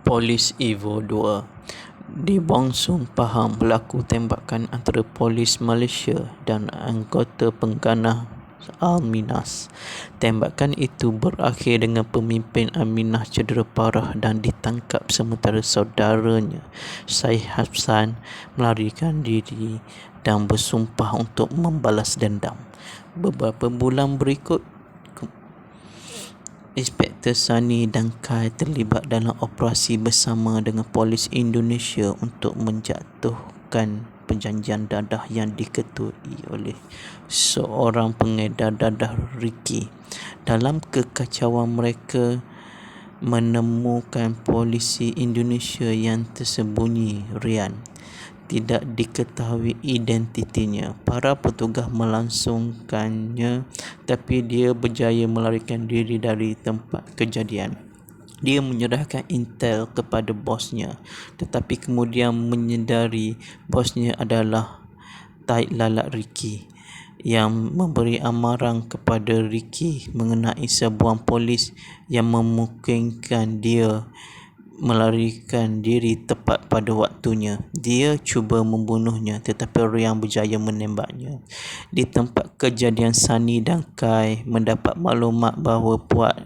Polis Evo 2 di Bongsung Pahang berlaku tembakan antara polis Malaysia dan anggota pengganah Al-Minas. Tembakan itu berakhir dengan pemimpin Al-Minas cedera parah dan ditangkap sementara saudaranya Syed Hassan melarikan diri dan bersumpah untuk membalas dendam. Beberapa bulan berikut, Inspektor Sani dan Kai terlibat dalam operasi bersama dengan polis Indonesia untuk menjatuhkan perjanjian dadah yang diketuai oleh seorang pengedar dadah Ricky. Dalam kekacauan mereka menemukan polisi Indonesia yang tersembunyi Rian. Tidak diketahui identitinya. Para petugas melangsungkannya, tapi dia berjaya melarikan diri dari tempat kejadian. Dia menyerahkan intel kepada bosnya, tetapi kemudian menyedari bosnya adalah taik lalat Ricky yang memberi amaran kepada Ricky mengenai sebuah polis yang memungkinkan dia melarikan diri tepat pada waktunya. Dia cuba membunuhnya, tetapi Rian berjaya menembaknya. Di tempat kejadian, Sani dan Kai mendapat maklumat bahawa puak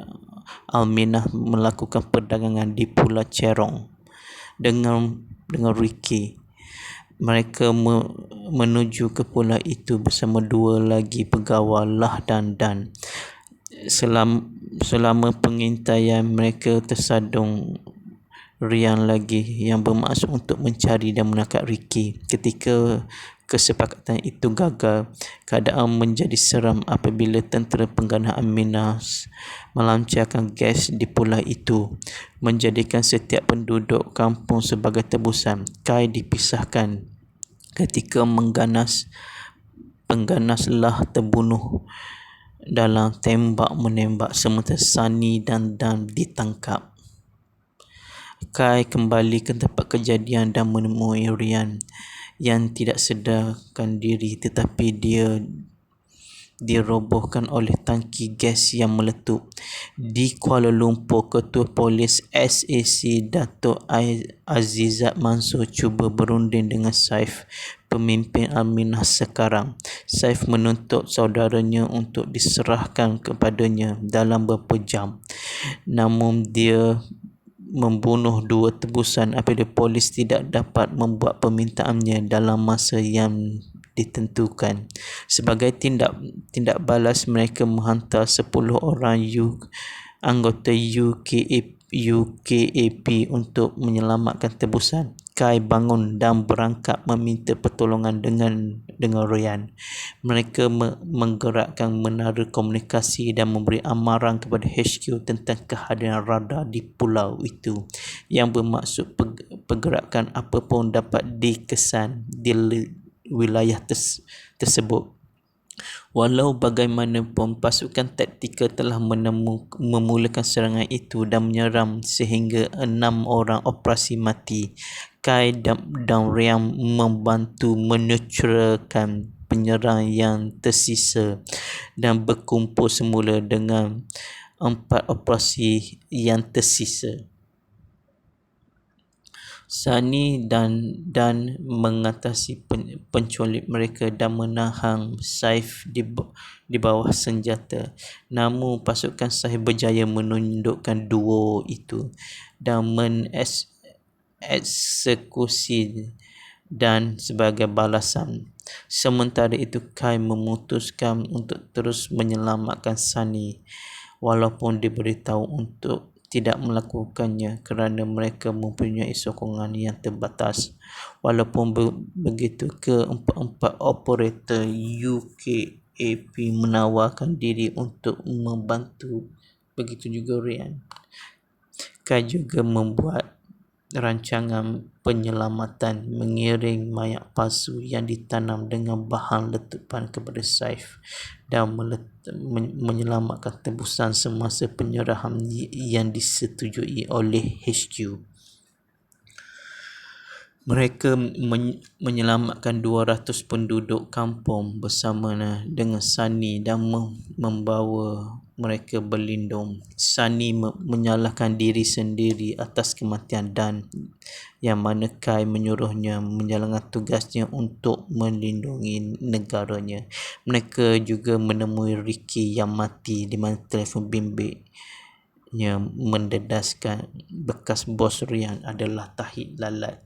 Al-Minas melakukan perdagangan di Pulau Cerong dengan Ricky. Mereka menuju ke pulau itu bersama dua lagi pegawai Lah dan Dan. Selama pengintaian, mereka tersadung Rian lagi yang bermaksud untuk mencari dan menangkap Ricky. Ketika kesepakatan itu gagal, keadaan menjadi seram apabila tentera pengganah Al-Minas melancarkan gas di pulau itu, menjadikan setiap penduduk kampung sebagai tebusan. Kai dipisahkan ketika pengganas Lah terbunuh dalam tembak-menembak, sementara Sani dan Dan ditangkap. Kai kembali ke tempat kejadian dan menemui Rian yang tidak sedarkan diri, tetapi dia dirobohkan oleh tangki gas yang meletup. Di Kuala Lumpur, Ketua Polis SAC Datuk Azizat Mansur cuba berunding dengan Saif, pemimpin Al-Minas sekarang. Saif menuntut saudaranya untuk diserahkan kepadanya dalam beberapa jam. Namun dia membunuh dua tebusan apabila polis tidak dapat membuat permintaannya dalam masa yang ditentukan. Sebagai tindak balas, mereka menghantar 10 orang anggota UKAP untuk menyelamatkan tebusan. Kai bangun dan berangkat meminta pertolongan dengan Rian. Mereka menggerakkan menara komunikasi dan memberi amaran kepada HQ tentang kehadiran radar di pulau itu, yang bermaksud pergerakan apapun dapat dikesan di wilayah tersebut. Walau bagaimanapun, pasukan taktikal telah memulakan serangan itu dan menyerang sehingga 6 orang operasi mati. Kai dan Rian membantu menetralkan penyerang yang tersisa dan berkumpul semula dengan 4 operasi yang tersisa. Sani dan mengatasi penculik mereka dan menahan Saif di bawah senjata. Namun pasukan Saif berjaya menundukkan duo itu dan mengeksekusi dan sebagai balasan. Sementara itu, Kai memutuskan untuk terus menyelamatkan Sani walaupun diberitahu untuk tidak melakukannya kerana mereka mempunyai sokongan yang terbatas. Walaupun begitu, keempat operator UKAP menawarkan diri untuk membantu. Begitu juga Rian. Kai juga membuat rancangan penyelamatan, mengiring mayat palsu yang ditanam dengan bahan letupan kepada Saif dan menyelamatkan tebusan semasa penyerahan yang disetujui oleh HQ. Mereka menyelamatkan 200 penduduk kampung bersama dengan Sani dan membawa mereka berlindung. Sani menyalahkan diri sendiri atas kematian Dan, yang mana Kai menyuruhnya menjalankan tugasnya untuk melindungi negaranya. Mereka juga menemui Ricky yang mati di mana telefon bimbitnya mendedaskan bekas bos Rian adalah Tahid Lalat.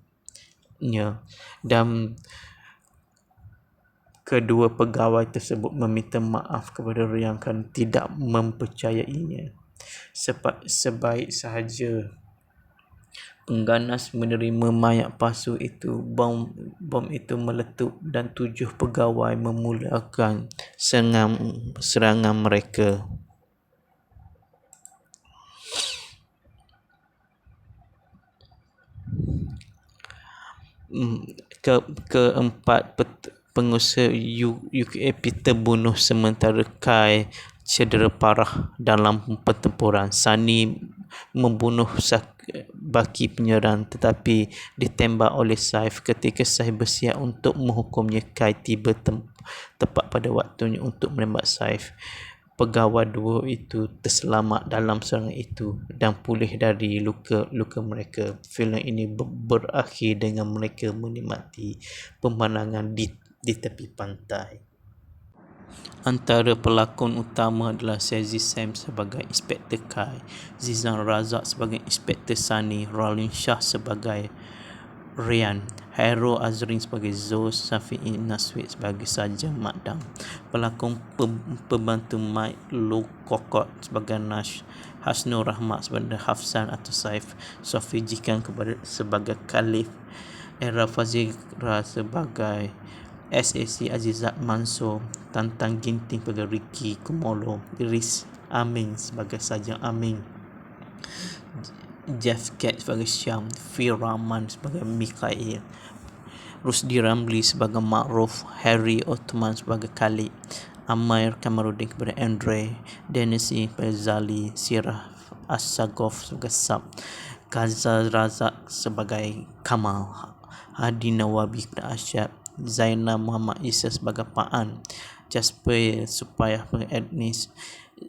Dan kedua pegawai tersebut meminta maaf kepada Rian kerana tidak mempercayainya. Sebaik sahaja pengganas menerima mayat palsu itu, bom itu meletup dan 7 pegawai memulakan serangan mereka. Keempat pengusaha UKP terbunuh sementara Kai cedera parah dalam pertempuran. Sani membunuh baki penyerang tetapi ditembak oleh Saif. Ketika Saif bersiap untuk menghukumnya, Kai tiba tepat pada waktunya untuk menembak Saif. Pegawai dua itu terselamat dalam serangan itu dan pulih dari luka-luka mereka. Filem ini berakhir dengan mereka menikmati pemandangan di tepi pantai. Antara pelakon utama adalah Shazzy Sam sebagai Inspektor Kai, Zizan Razak sebagai Inspektor Sani, Rolin Shah sebagai Rian, Hairul Azrin sebagai Zul, Safi'i Naswid sebagai Sarjan Makdam. Pelakon pembantu Mike Kokot sebagai Nash, Hasnul Rahmat sebagai Hafsan atau Saif, Sofi Jikan sebagai Khalif, Era Fazira sebagai SAC Azizat Mansur, Tantang Ginting sebagai Ricky Kumolo, Iris Amin sebagai Sarjan Amin, Jeff Cat sebagai Syam, Fir Rahman sebagai Mikhail, Rusdi Ramli sebagai Ma'ruf, Harry Othman sebagai Khalid, Amair Kamaruddin kepada Andre, Denisi sebagai Zali, Sirah As-Sagof sebagai Sab, Gaza Razak sebagai Kamal, Hadi Nawabi kepada Asyad, Zainal Muhammad Isa sebagai Pa'an, Jasper Supayah sebagai Ednis,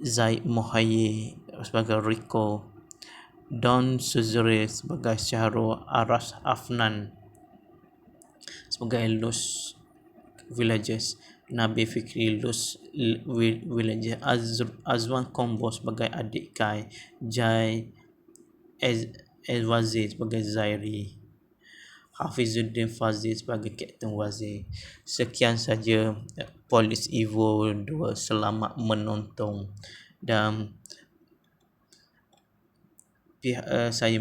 Zaid Muhayyi sebagai Rico, Don Suzuri sebagai Syahrul, Aras Afnan sebagai Luz Villages, Nabi Fikri Luz Villages, Azwan Kombo sebagai adik Kai, Jai Wazir sebagai Zairi, Hafizuddin Fazil sebagai Kapten Wazir. Sekian saja Polis Evo 2. Selamat menonton dan saya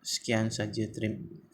sekian saja. Terima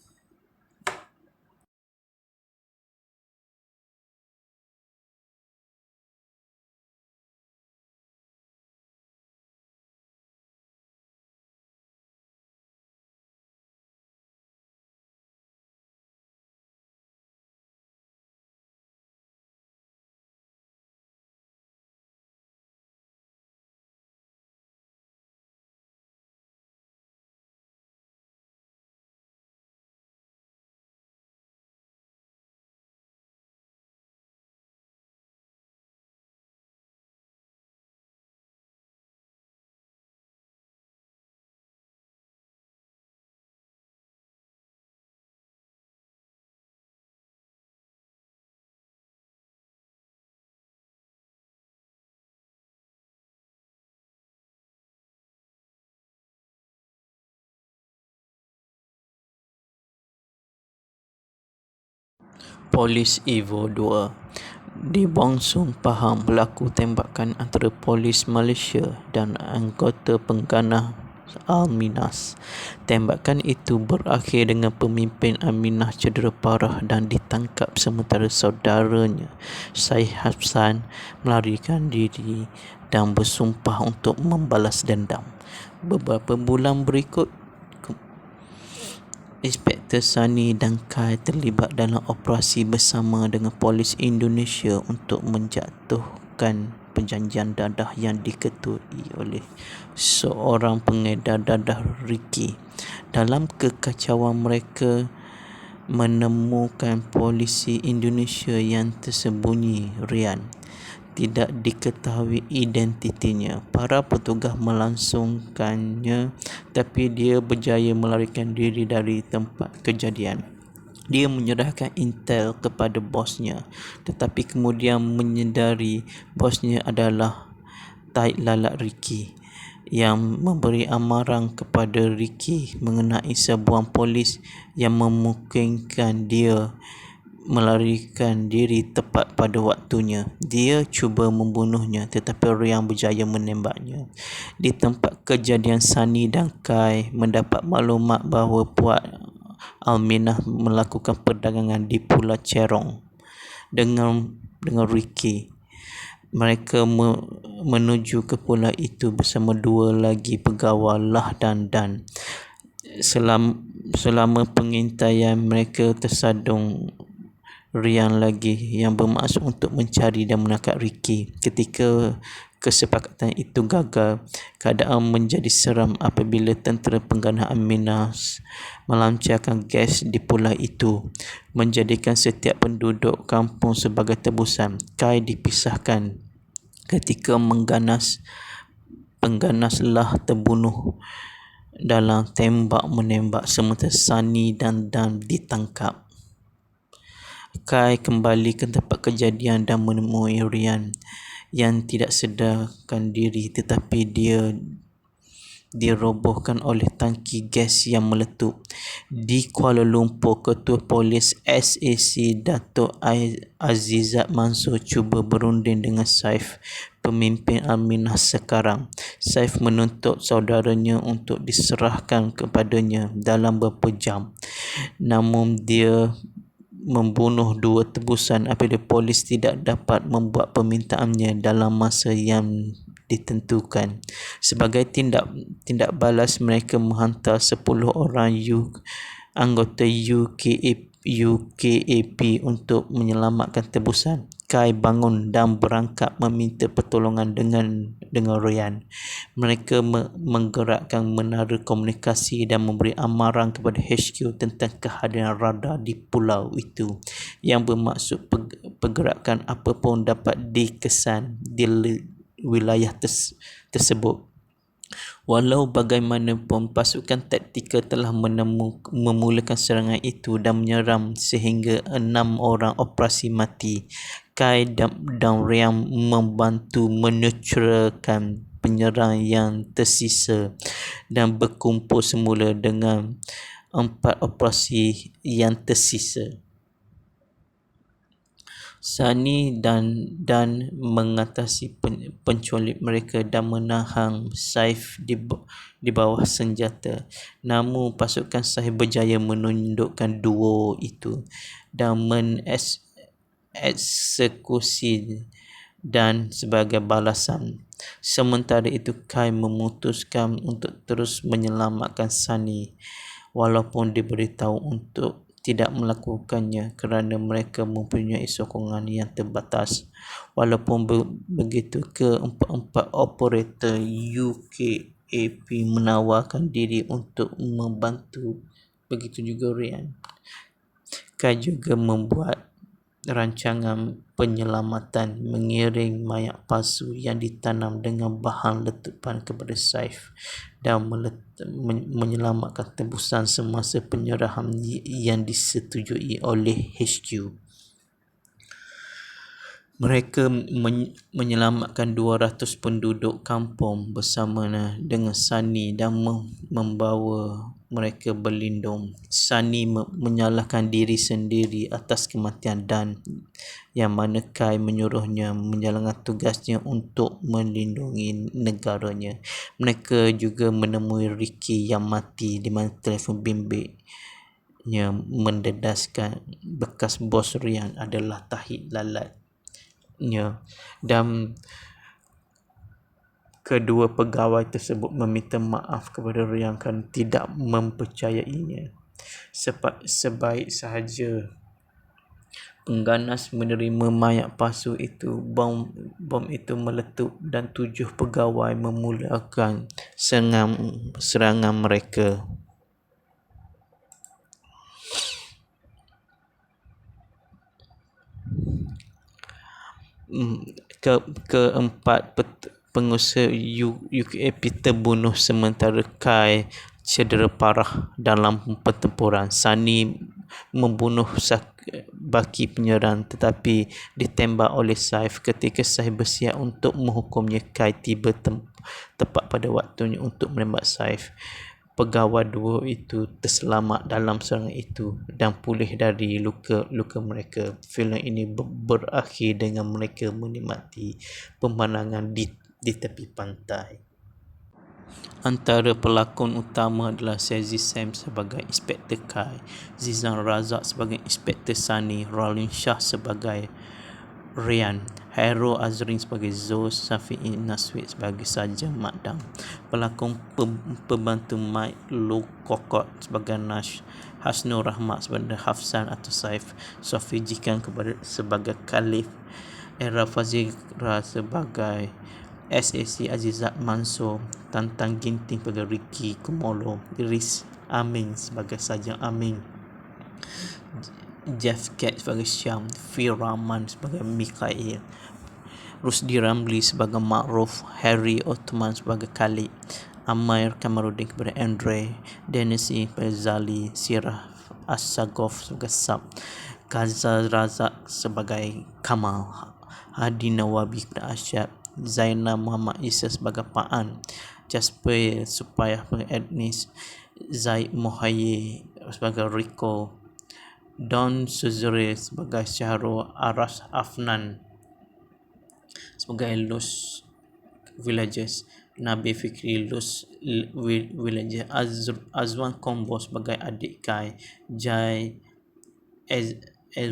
Polis Evo 2. Di Bongsung, Pahang, berlaku tembakan antara polis Malaysia dan anggota pengganah Al-Minas. Tembakan itu berakhir dengan pemimpin Al-Minas cedera parah dan ditangkap sementara saudaranya Syed Hafsan melarikan diri dan bersumpah untuk membalas dendam. Beberapa bulan berikut, Inspektor Sani dan Kai terlibat dalam operasi bersama dengan polis Indonesia untuk menjatuhkan perjanjian dadah yang diketuai oleh seorang pengedar dadah, Ricky. Dalam kekacauan mereka menemukan polisi Indonesia yang tersembunyi Rian. Tidak diketahui identitinya. Para petugas melangsungkannya, tapi dia berjaya melarikan diri dari tempat kejadian. Dia menyerahkan intel kepada bosnya, tetapi kemudian menyedari bosnya adalah taik lalat Ricky yang memberi amaran kepada Ricky mengenai sebuah polis yang memungkinkan dia melarikan diri tepat pada waktunya. Dia cuba membunuhnya, tetapi Rian berjaya menembaknya. Di tempat kejadian, Sani dan Kai mendapat maklumat bahawa Puak Alminah melakukan perdagangan di Pulau Cerong dengan Ricky. Mereka menuju ke pulau itu bersama dua lagi pegawai Lah dan Dan. Selama pengintaian, mereka tersadung Rian lagi yang bermaksud untuk mencari dan menangkap Ricky. Ketika kesepakatan itu gagal, keadaan menjadi seram apabila tentera pengganaan Aminah melancarkan gas di pulau itu, menjadikan setiap penduduk kampung sebagai tebusan. Kai dipisahkan ketika pengganaslah terbunuh dalam tembak-menembak, sementara Sani dan Dan ditangkap. Kai kembali ke tempat kejadian dan menemui Rian yang tidak sedarkan diri, tetapi dia dirobohkan oleh tangki gas yang meletup. Di Kuala Lumpur, Ketua Polis SAC Datuk Azizat Mansur cuba berunding dengan Saif, pemimpin Aminah sekarang. Saif menuntut saudaranya untuk diserahkan kepadanya dalam beberapa jam. Namun dia membunuh dua tebusan apabila polis tidak dapat membuat permintaannya dalam masa yang ditentukan. Sebagai tindak balas, mereka menghantar 10 orang anggota UKAP untuk menyelamatkan tebusan. Kai bangun dan berangkat meminta pertolongan dengan Rian. Mereka menggerakkan menara komunikasi dan memberi amaran kepada HQ tentang kehadiran radar di pulau itu, yang bermaksud pergerakan apapun dapat dikesan di wilayah tersebut. Walau bagaimanapun, pasukan taktikal telah memulakan serangan itu dan menyerang sehingga 6 orang operasi mati. Kai dan Rian membantu menetralkan penyerang yang tersisa dan berkumpul semula dengan 4 operasi yang tersisa. Sani dan mengatasi penculik mereka dan menahan Saif di bawah senjata. Namun pasukan Saif berjaya menundukkan duo itu dan mengeksekusi dan sebagai balasan. Sementara itu, Kai memutuskan untuk terus menyelamatkan Sani walaupun diberitahu untuk tidak melakukannya kerana mereka mempunyai sokongan yang terbatas. Walaupun begitu, keempat operator UKAP menawarkan diri untuk membantu. Begitu juga Rian. Kai juga membuat rancangan penyelamatan, mengiring mayat palsu yang ditanam dengan bahan letupan kepada Saif dan menyelamatkan tebusan semasa penyerahan yang disetujui oleh HQ. Mereka menyelamatkan 200 penduduk kampung bersama dengan Sani dan membawa mereka berlindung. Sani menyalahkan diri sendiri atas kematian Dan, yang mana Kai menyuruhnya menjalankan tugasnya untuk melindungi negaranya. Mereka juga menemui Ricky yang mati di mana telefon bimbitnya mendedaskan bekas bos Rian adalah tahi lalat. Dan kedua pegawai tersebut meminta maaf kepada Rian kerana tidak mempercayainya. Sebaik sahaja pengganas menerima mayat palsu itu, bom itu meletup dan 7 pegawai memulakan serangan mereka. keempat pengusaha UAP terbunuh sementara Kai cedera parah dalam pertempuran. Sani membunuh baki penyerang tetapi ditembak oleh Saif. Ketika Saif bersiap untuk menghukumnya, Kai tiba tepat pada waktunya untuk menembak Saif. Pegawai dua itu terselamat dalam serangan itu dan pulih dari luka-luka mereka. Filem ini berakhir dengan mereka menikmati pemandangan di tepi pantai. Antara pelakon utama adalah Shazzy Sam sebagai Inspektor Kai, Zizan Razak sebagai Inspektor Sani, Rolin Shah sebagai Ryan, Hairul Azrin sebagai Zul, Safi'i Naswid sebagai Sarjan Makdam. Pelakon pembantu Mike Kokot sebagai Nash, Hasnul Rahmat sebagai Hafsan atau Saif, Sofi Jikan sebagai Khalif, Era Fazira sebagai SAC Azizat Mansur, Tantang Ginting sebagai Ricky Kumolo, Iris Amin sebagai Sarjan Amin, Jeff Cat sebagai Syam, Fir Rahman sebagai Mikhail, Rusdi Ramli sebagai Ma'ruf, Harry Othman sebagai Khalid, Amair Kamaruddin kepada Andre, Denisi sebagai Zali, Sirah As-Sagof sebagai Sab, Gaza Razak sebagai Kamal, Hadi Nawabi kepada Asyad, Zainal Muhammad Isa sebagai Pa'an, Jasper Supayah sebagai Ednis, Zaid Muhayyi sebagai Rico, Don Suzuri sebagai Syahrul, Aras Afnan sebagai Luz Villages, Nabi Fikri Luz Villages, Azwan Kombo sebagai adik Kai, Jai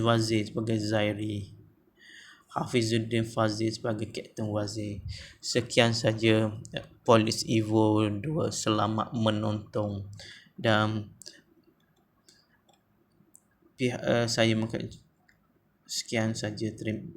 Wazir sebagai Zairi, Hafizuddin Fazil sebagai Kapten Wazir. Sekian saja Polis Evo 2. Selamat menonton dan saya sekian saja. Terima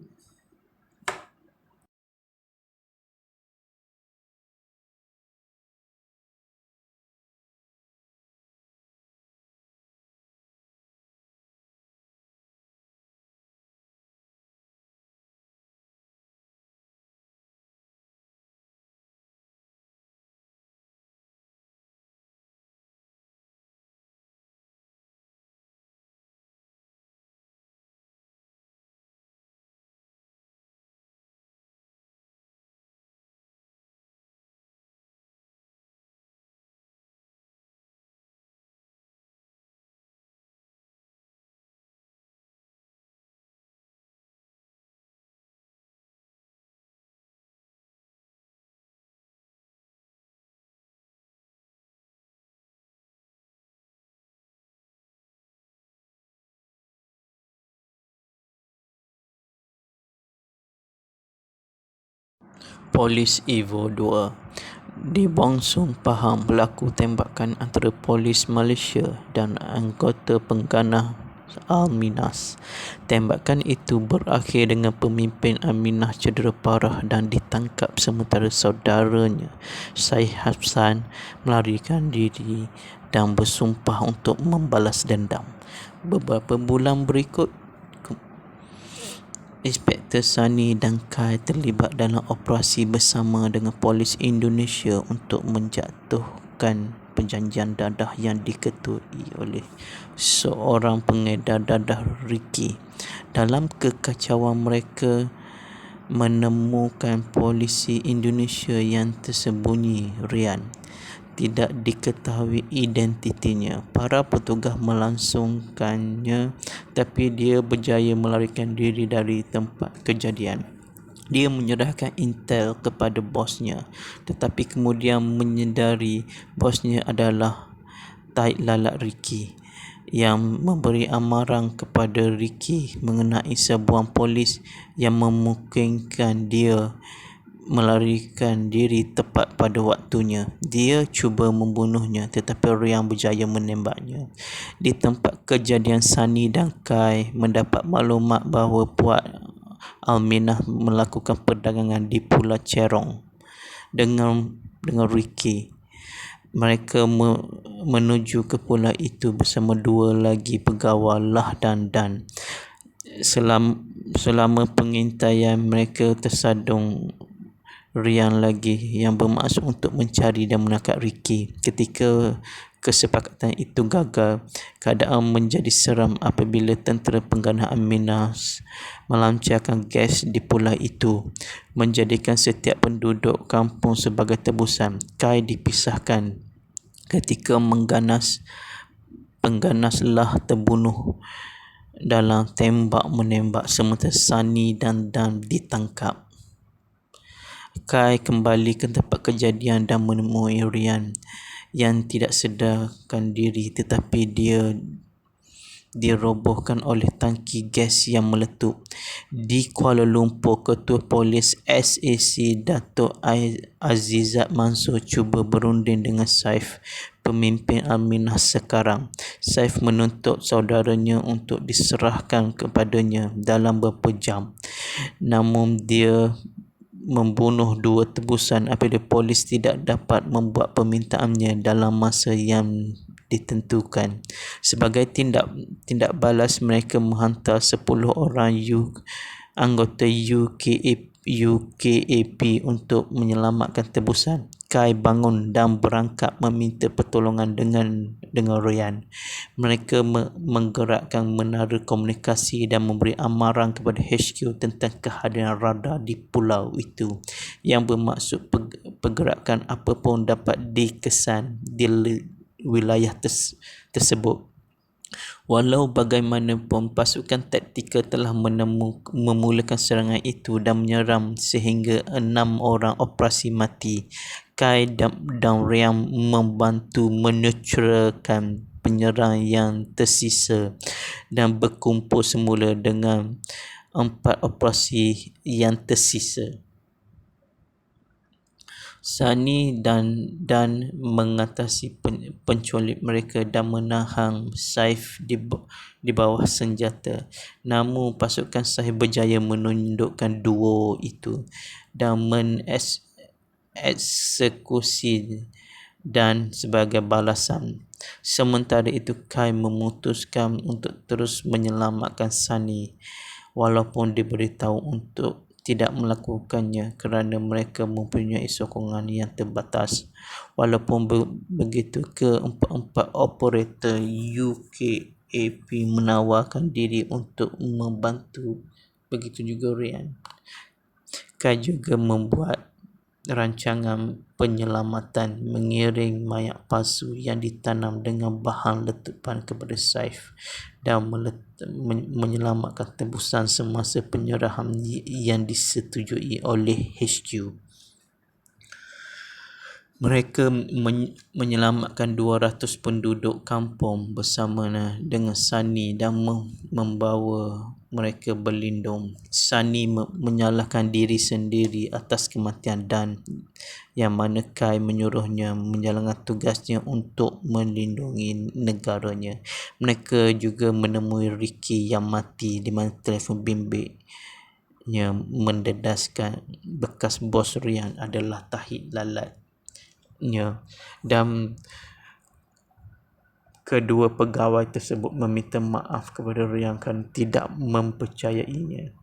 Polis Evo 2. Di Bongsung, Pahang, berlaku tembakan antara polis Malaysia dan anggota pengganah Al-Minas. Tembakan itu berakhir dengan pemimpin Al-Minas cedera parah dan ditangkap sementara saudaranya Syed Hafsan melarikan diri dan bersumpah untuk membalas dendam. Beberapa bulan berikut, Inspektor Sani dan Kai terlibat dalam operasi bersama dengan polis Indonesia untuk menjatuhkan perjanjian dadah yang diketuai oleh seorang pengedar dadah, Ricky. Dalam kekacauan mereka menemukan polisi Indonesia yang tersembunyi, Ryan. Tidak diketahui identitinya. Para petugas melangsungkannya tapi dia berjaya melarikan diri dari tempat kejadian. Dia menyerahkan intel kepada bosnya tetapi kemudian menyedari bosnya adalah taik lalat Ricky yang memberi amaran kepada Ricky mengenai sebuah polis yang memungkinkan dia melarikan diri tepat pada waktunya. Dia cuba membunuhnya tetapi Ryan berjaya menembaknya. Di tempat kejadian, Sani dan Kai mendapat maklumat bahawa puak Al-Minah melakukan perdagangan di Pulau Cerong dengan Ricky. Mereka menuju ke pulau itu bersama dua lagi pegawai Lah dan Dan. selama pengintaian mereka tersadung Ryan lagi yang bermaksud untuk mencari dan menangkap Ricky. Ketika kesepakatan itu gagal, keadaan menjadi seram apabila tentera pengganaan minas melancarkan gas di pulau itu, menjadikan setiap penduduk kampung sebagai tebusan. Kai dipisahkan ketika pengganaslah terbunuh dalam tembak-menembak, sementara Sunny dan Dan ditangkap. Kai kembali ke tempat kejadian dan menemui Ryan yang tidak sedarkan diri, tetapi dia dirobohkan oleh tangki gas yang meletup. Di Kuala Lumpur, Ketua Polis SAC Datuk Azizat Mansur cuba berunding dengan Saif, pemimpin Aminah sekarang. Saif menuntut saudaranya untuk diserahkan kepadanya dalam beberapa jam. Namun dia membunuh 2 tebusan apabila polis tidak dapat membuat permintaannya dalam masa yang ditentukan. Sebagai tindak balas, mereka menghantar 10 orang anggota UKAP untuk menyelamatkan tebusan. Kai bangun dan berangkat meminta pertolongan dengan Ryan. Mereka menggerakkan menara komunikasi dan memberi amaran kepada HQ tentang kehadiran radar di pulau itu, yang bermaksud pergerakan apapun dapat dikesan di wilayah tersebut. Walau bagaimanapun, pasukan taktikal telah memulakan serangan itu dan menyerang sehingga 6 orang operasi mati. Kai dan Ryan membantu menetralkan penyerang yang tersisa dan berkumpul semula dengan 4 operasi yang tersisa. Sunny dan mengatasi penculik mereka dan menahan Saif di bawah senjata. Namun pasukan Saif berjaya menundukkan duo itu dan mengeksekusi dan sebagai balasan. Sementara itu, Kai memutuskan untuk terus menyelamatkan Sunny walaupun diberitahu untuk tidak melakukannya kerana mereka mempunyai sokongan yang terbatas. Walaupun begitu, keempat operator UKAP menawarkan diri untuk membantu. Begitu juga Ryan. Kai juga membuat rancangan penyelamatan, mengiring mayat palsu yang ditanam dengan bahan letupan kepada Saif dan menyelamatkan tebusan semasa penyerahan yang disetujui oleh HQ. Mereka menyelamatkan 200 penduduk kampung bersama dengan Sunny dan membawa mereka berlindung. Sunny menyalahkan diri sendiri atas kematian Dan, yang mana Kai menyuruhnya menjalankan tugasnya untuk melindungi negaranya. Mereka juga menemui Ricky yang mati di mana telefon bimbitnya mendedaskan bekas bos Ryan adalah Tahid Lalat. Dan kedua pegawai tersebut meminta maaf kepada Ryan kerana tidak mempercayainya.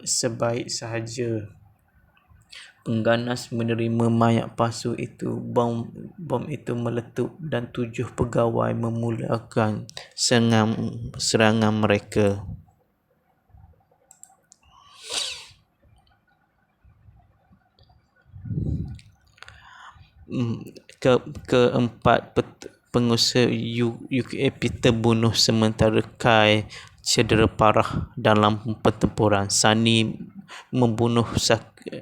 Sebaik sahaja pengganas menerima mayat palsu itu, bom itu meletup dan 7 pegawai memulakan serangan mereka. Keempat pengusaha UKAP terbunuh sementara Kai cedera parah dalam pertempuran. Sunny membunuh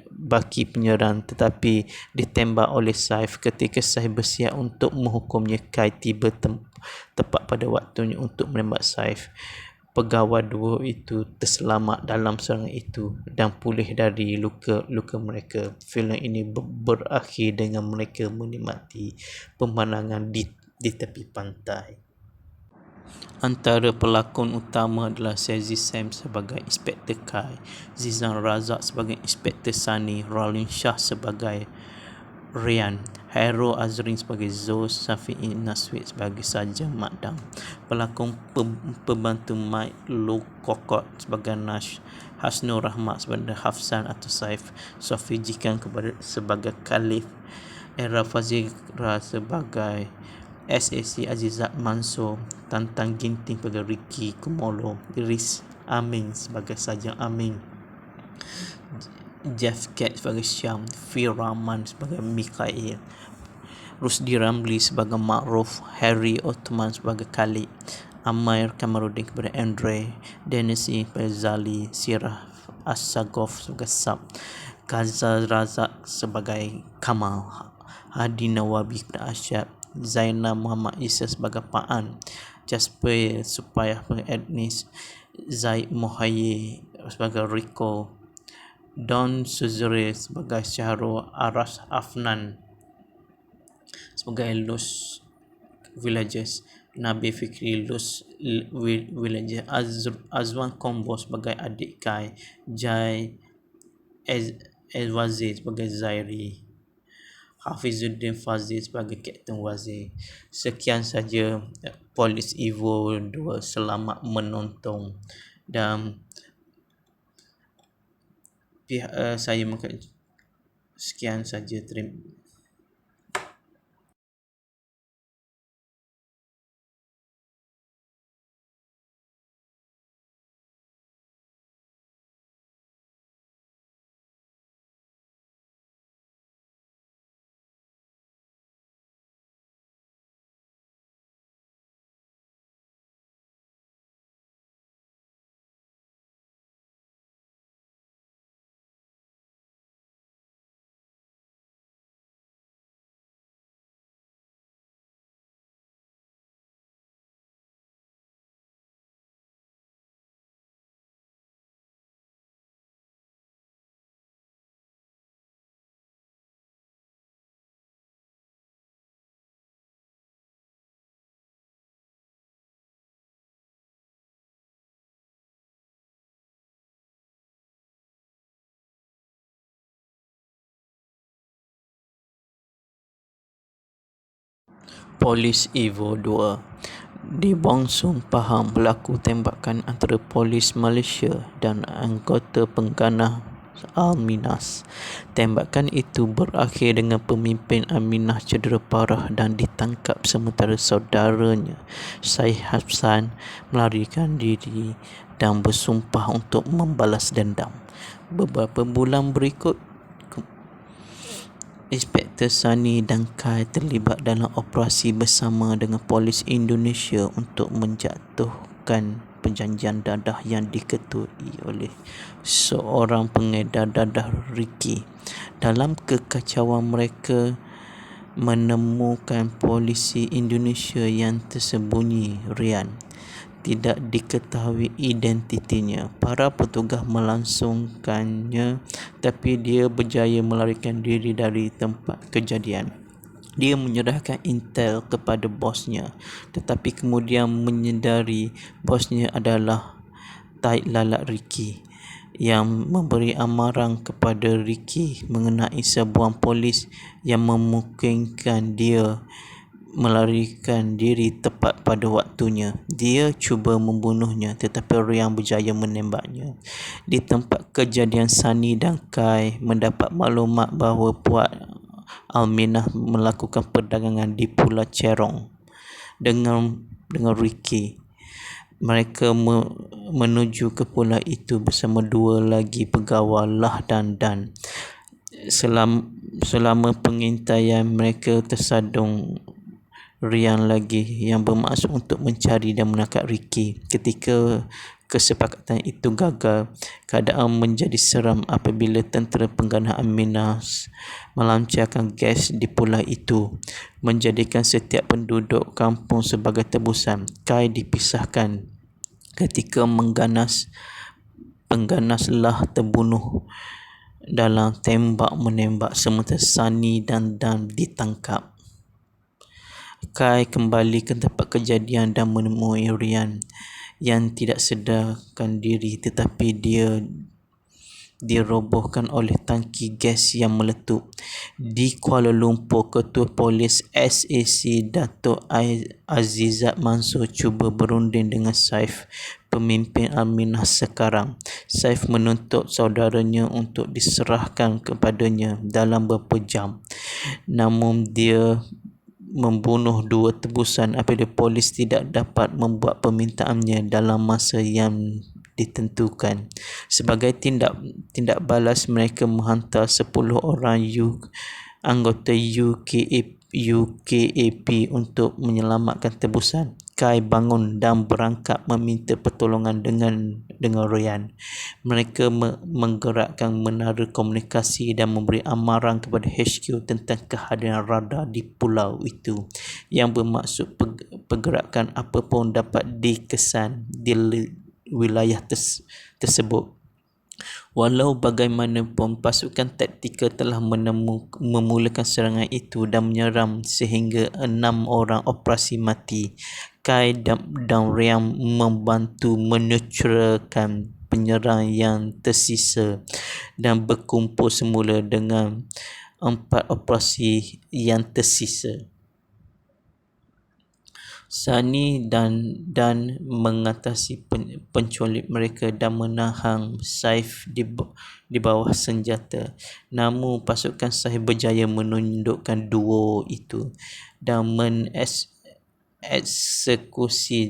baki penyerang tetapi ditembak oleh Saif. Ketika Saif bersiap untuk menghukumnya, Kai tiba tepat pada waktunya untuk menembak Saif. Pegawai duo itu terselamat dalam serangan itu dan pulih dari luka-luka mereka. Filem ini berakhir dengan mereka menikmati pemandangan di tepi pantai. Antara pelakon utama adalah Shazzy Sam sebagai Inspektor Kai, Zizan Razak sebagai Inspektor Sunny, Rolin Shah sebagai Rian, Hairul Azrin sebagai Zul, Safi'i Naswid sebagai Saja Makdam, pelakon pembantu Mike Lukokot sebagai Nash, Hasnur Rahmat sebagai Hafsan atau Saif, Sofi Jikan sebagai Khalif, Era Fazira sebagai SAC Azizat Mansur, Tantang Ginting sebagai Ricky Kumolo, Iris Amin sebagai Saja Amin, Jeff Cat sebagai Syam, Fir Rahman sebagai Mikael, Rusdi Ramli sebagai Ma'ruf, Harry Othman sebagai Khalid, Amair Kamaruddin kepada Andre, Dennis sebagai Zali, Sirah As-Sagof sebagai Sab, Gaza Razak sebagai Kamal, Hadi Nawabi kepada Asyad, Zainal Muhammad Isa sebagai Paan, Jasper Supayah sebagai Ednis, Zaid Muhayyi sebagai Rico, Don Suzuri sebagai Syahrul, Aras Afnan sebagai Luz Villages, Nabi Fikri Luz Villages, Azwan Kombo sebagai adik Kai, Jai Ezwazi sebagai Zairi, Hafizuddin Fazil sebagai Kapten Wazir. Sekian saja Polis Evo 2. Selamat menonton dan saya sekian saja. Terima Polis Evo 2. Di Bongsung Pahang berlaku tembakan antara polis Malaysia dan anggota pengganah Al-Minas. Tembakan itu berakhir dengan pemimpin Al-Minas cedera parah dan ditangkap sementara saudaranya Syed Hafsan melarikan diri dan bersumpah untuk membalas dendam. Beberapa bulan berikut, Inspektor Sani dan Kai terlibat dalam operasi bersama dengan polis Indonesia untuk menjatuhkan perjanjian dadah yang diketuai oleh seorang pengedar dadah Ricky. Dalam kekacauan mereka menemukan polisi Indonesia yang tersembunyi, Rian, tidak diketahui identitinya. Para petugas melangsungkannya, tapi dia berjaya melarikan diri dari tempat kejadian. Dia menyerahkan intel kepada bosnya, tetapi kemudian menyedari bosnya adalah taik lalat Ricky yang memberi amaran kepada Ricky mengenai sebuah polis yang memungkinkan dia melarikan diri tepat pada waktunya. Dia cuba membunuhnya, tetapi Rian berjaya menembaknya. Di tempat kejadian, Sani dan Kai mendapat maklumat bahawa puak Alminah melakukan perdagangan di Pulau Cerong dengan Ricky. Mereka menuju ke pulau itu bersama dua lagi pegawai Lah dan Dan. Selama pengintaian, mereka tersadung Rian lagi yang bermaksud untuk mencari dan menangkap Ricky. Ketika kesepakatan itu gagal, keadaan menjadi seram apabila tentera pengganah Minas melancarkan gas di pulau itu, menjadikan setiap penduduk kampung sebagai tebusan. Kai dipisahkan ketika pengganaslah terbunuh dalam tembak-menembak, sementara Sani dan Dan ditangkap. Kai kembali ke tempat kejadian dan menemui Rian yang tidak sedarkan diri, tetapi dia dirobohkan oleh tangki gas yang meletup. Di Kuala Lumpur, Ketua Polis SAC Datuk Azizat Mansor cuba berunding dengan Saif, pemimpin Aminah sekarang. Saif menuntut saudaranya untuk diserahkan kepadanya dalam beberapa jam. Namun dia membunuh 2 tebusan apabila polis tidak dapat membuat permintaannya dalam masa yang ditentukan. Sebagai tindak balas, mereka menghantar 10 orang anggota UKAP untuk menyelamatkan tebusan. Kai bangun dan berangkat meminta pertolongan dengan Ryan. Mereka menggerakkan menara komunikasi dan memberi amaran kepada HQ tentang kehadiran radar di pulau itu yang bermaksud pergerakan apapun dapat dikesan di wilayah tersebut. Walau bagaimanapun, pasukan taktikal telah memulakan serangan itu dan menyerang sehingga 6 orang operasi mati. Kai dan Ryan membantu menetralkan penyerang yang tersisa dan berkumpul semula dengan 4 operasi yang tersisa. Sani dan mengatasi penculik mereka dan menahan Saif di bawah senjata. Namun pasukan Saif berjaya menundukkan duo itu dan mengeksekusi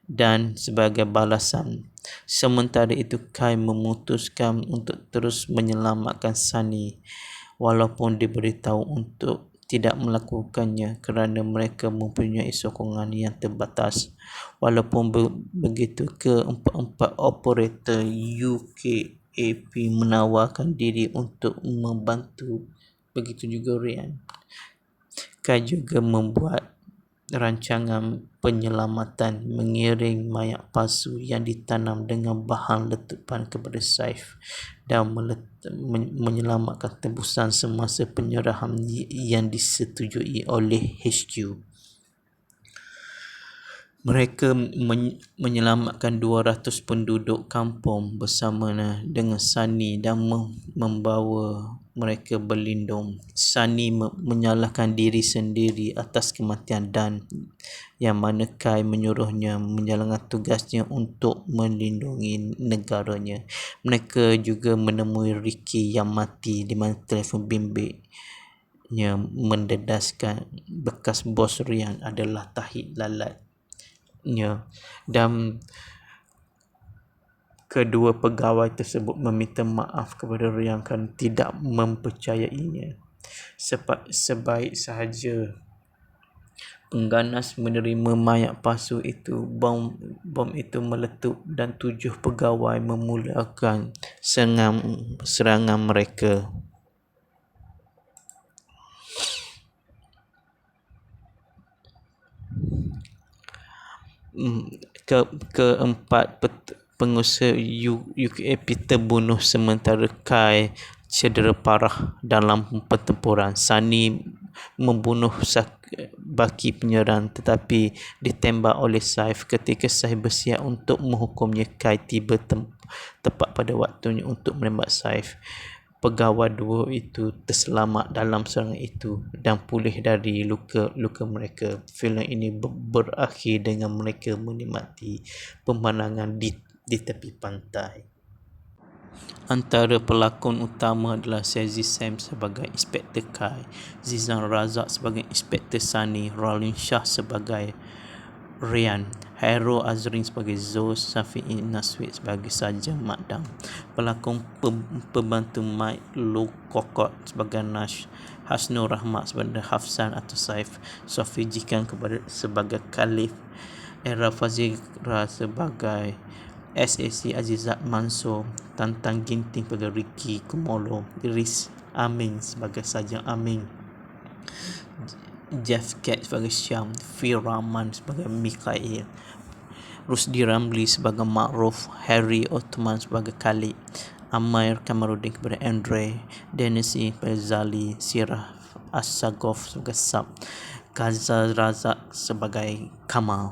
dan sebagai balasan. Sementara itu Kai memutuskan untuk terus menyelamatkan Sani walaupun diberitahu untuk tidak melakukannya kerana mereka mempunyai sokongan yang terbatas. Walaupun begitu, keempat operator UKAP menawarkan diri untuk membantu. Begitu juga Ryan. Kai juga membuat rancangan penyelamatan mengiring mayat palsu yang ditanam dengan bahan letupan kepada Saif dan menyelamatkan tebusan semasa penyerahan yang disetujui oleh HQ. Mereka menyelamatkan 200 penduduk kampung bersama dengan Sani dan membawa mereka berlindung. Sani menyalahkan diri sendiri atas kematian Dan yang mana Kai menyuruhnya menjalankan tugasnya untuk melindungi negaranya. Mereka juga menemui Ricky yang mati di mana telefon bimbitnya mendedaskan bekas bos Ryan adalah Tahid Lalat. Dan kedua pegawai tersebut meminta maaf kepada Ryan kerana tidak mempercayainya. Sebaik sahaja pengganas menerima mayat palsu itu, bom itu meletup dan 7 pegawai memulakan serangan mereka. Keempat pengusaha UKAP terbunuh sementara Kai cedera parah dalam pertempuran. Sani membunuh baki penyerang tetapi ditembak oleh Saif. Ketika Saif bersiap untuk menghukumnya, Kai tiba tepat pada waktunya untuk menembak Saif. Pegawai duo itu terselamat dalam serangan itu dan pulih dari luka mereka. Filem ini berakhir dengan mereka menikmati pemandangan di tepi pantai. Antara pelakon utama adalah Shazzy Sam sebagai Inspektor Kai, Zizan Razak sebagai Inspektor Sani, Rolin Shah sebagai Ryan, Hairul Azrin sebagai Zul, Safi'i Naswid sebagai Sarjan Makdam. Pelakon pembantu Mike Kokot sebagai Nash, Hasnur Rahmat sebagai Hafsan atau Saif, Sofi Jikan sebagai Khalif, Era Fazira sebagai SAC Azizat Mansor, Tantang Ginting sebagai Ricky Kumolo, Iris Amin sebagai Sarjan Amin, Jeff Cat sebagai Syam, Fir Rahman sebagai Mikhail, Rusdi Ramli sebagai Ma'ruf, Harry Othman sebagai Khalid, Amair Kamaruddin kepada Andre, Denisi sebagai Zali, Sirah As-Sagof sebagai Sab, Gaza Razak sebagai Kamal,